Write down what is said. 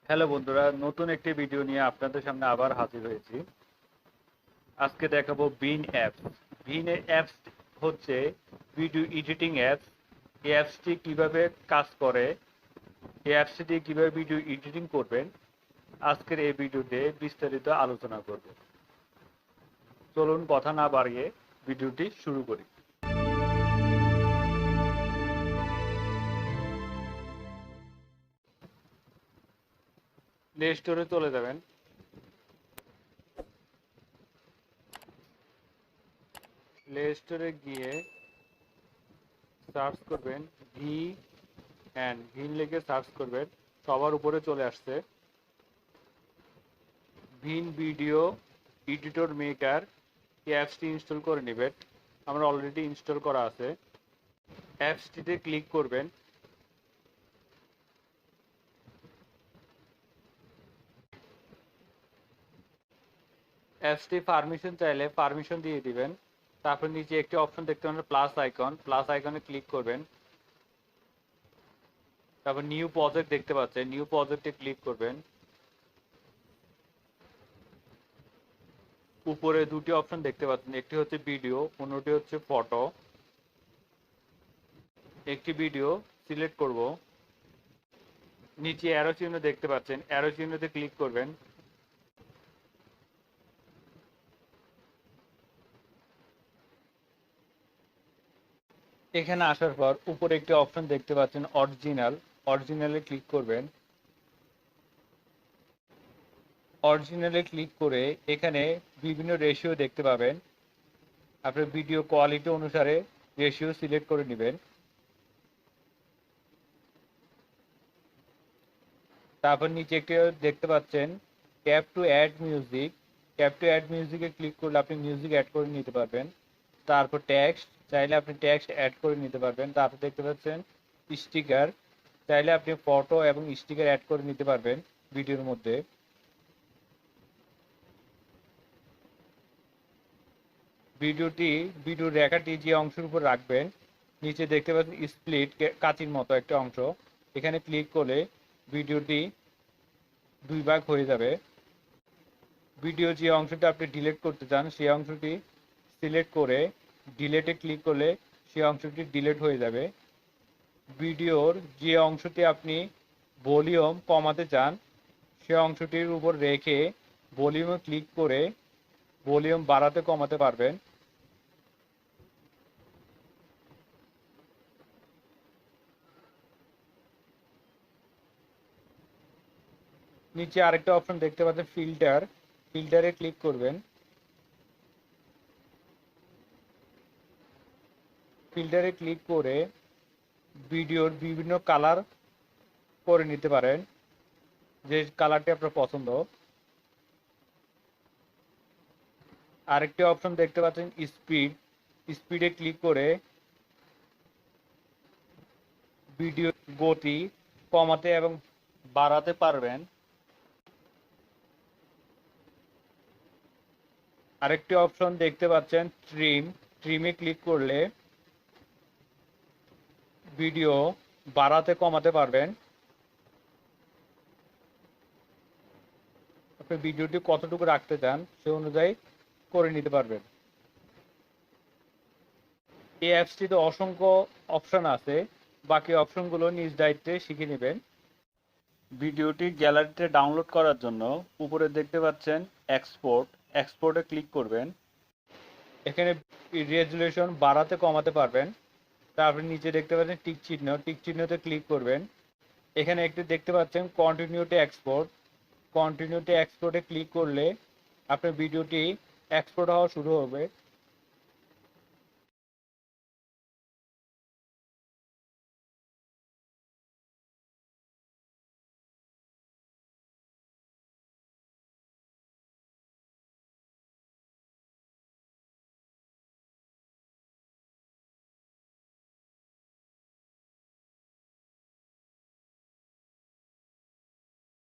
Hello বন্ধুরা, নতুন একটি ভিডিও নিয়ে আপনাদের সামনে আবার হাজির হয়েছি। আজকে দেখাবো বিন অ্যাপস। বিন অ্যাপস হচ্ছে ভিডিও এডিটিং অ্যাপস। এই অ্যাপসটি কিভাবে কাজ করে, এই অ্যাপসটি দিয়ে কিভাবে ভিডিও এডিটিং করবেন, আজকের এই ভিডিওতে বিস্তারিত আলোচনা করব। চলুন কথা না বাড়িয়ে ভিডিওটি শুরু করি। প্লে স্টোরে চলে যাবেন। প্লে স্টোরে গিয়ে সার্চ করবেন ভিন লিখে সার্চ করবেন। সবার উপরে চলে আসছে ভিন ভিডিও এডিটর মেকার। এই অ্যাপসটি ইনস্টল করে নেবেন। আমার অলরেডি ইনস্টল করা আছে। অ্যাপসটিতে ক্লিক করবেন। অ্যাপসটি পারমিশন চাইলে পারমিশন দিয়ে দিবেন। তারপর নিচে একটি অপশন দেখতে পাবেন প্লাস আইকনে ক্লিক করবেন। তারপর নিউ প্রজেক্ট দেখতে পাচ্ছেন, নিউ প্রজেক্টে ক্লিক করবেন। উপরে দুটি অপশন দেখতে পাচ্ছেন, একটি হচ্ছে ভিডিও, অন্যটি হচ্ছে ফটো। একটি ভিডিও সিলেক্ট করব। নিচে অ্যারো চিহ্ন দেখতে পাচ্ছেন, অ্যারো চিহ্নতে ক্লিক করবেন। এখানে আসার পর উপরে একটি অপশন দেখতে পাচ্ছেন অরিজিনালে ক্লিক করবেন। অরিজিনালে ক্লিক করে এখানে বিভিন্ন রেশিও দেখতে পাবেন। আপনার ভিডিও কোয়ালিটি অনুসারে রেশিও সিলেক্ট করে নেবেন। তারপর নিচে একটি দেখতে পাচ্ছেন ট্যাপ টু অ্যাড মিউজিকে ক্লিক করলে আপনি মিউজিক অ্যাড করে নিতে পারবেন। তারপর টেক্সট চাইলে আপনি টেক্সট অ্যাড করে নিতে পারবেন। তারপর দেখতে পাচ্ছেন স্টিকার, চাইলে আপনি ফটো এবং স্টিকার অ্যাড করে নিতে পারবেন ভিডিওর মধ্যে। ভিডিওর রেখাটি যে অংশের উপর রাখবেন, নিচে দেখতে পাচ্ছেন স্প্লিট কাঁচির মতো একটা অংশ। এখানে ক্লিক করলে ভিডিওটি দুই ভাগ হয়ে যাবে। ভিডিও যে অংশটা আপনি ডিলিট করতে চান সেই অংশটি সিলেক্ট করে ডিলেটে ক্লিক করলে সেই অংশটি ডিলিট হয়ে যাবে। ভিডিওর যে অংশটি আপনি ভলিউম কমাতে চান সেই অংশটির উপর রেখে ভলিউমে ক্লিক করে ভলিউম বাড়াতে কমাতে পারবেন। নিচে আরেকটা অপশন দেখতে পাচ্ছেন ফিল্টারে ক্লিক করবেন। ফিল্টারে ক্লিক করে ভিডিওর বিভিন্ন কালার করে নিতে পারেন, যে কালারটি আপনার পছন্দ। আরেকটি অপশন দেখতে পাচ্ছেন স্পিডে ক্লিক করে ভিডিও গতি কমাতে এবং বাড়াতে পারবেন। আরেকটি অপশন দেখতে পাচ্ছেন ট্রিমে ক্লিক করলে ভিডিও বাড়াতে কমাতে পারবেন। আপনি ভিডিওটি কতটুকু রাখতে চান সে অনুযায়ী করে নিতে পারবেন। এই অ্যাপসটিতে অসংখ্য অপশন আছে, বাকি অপশনগুলো নিজ দায়িত্বে শিখে নেবেন। ভিডিওটি গ্যালারিতে ডাউনলোড করার জন্য উপরে দেখতে পাচ্ছেন এক্সপোর্টে ক্লিক করবেন। এখানে রেজুলেশন বাড়াতে কমাতে পারবেন। তারপরে নিচে দেখতে পাচ্ছেন টিক চিহ্নতে ক্লিক করবেন। এখানে একটি দেখতে পাচ্ছেন কন্টিনিউটি এক্সপোর্টে ক্লিক করলে আপনার ভিডিওটি এক্সপোর্ট হওয়া শুরু হবে।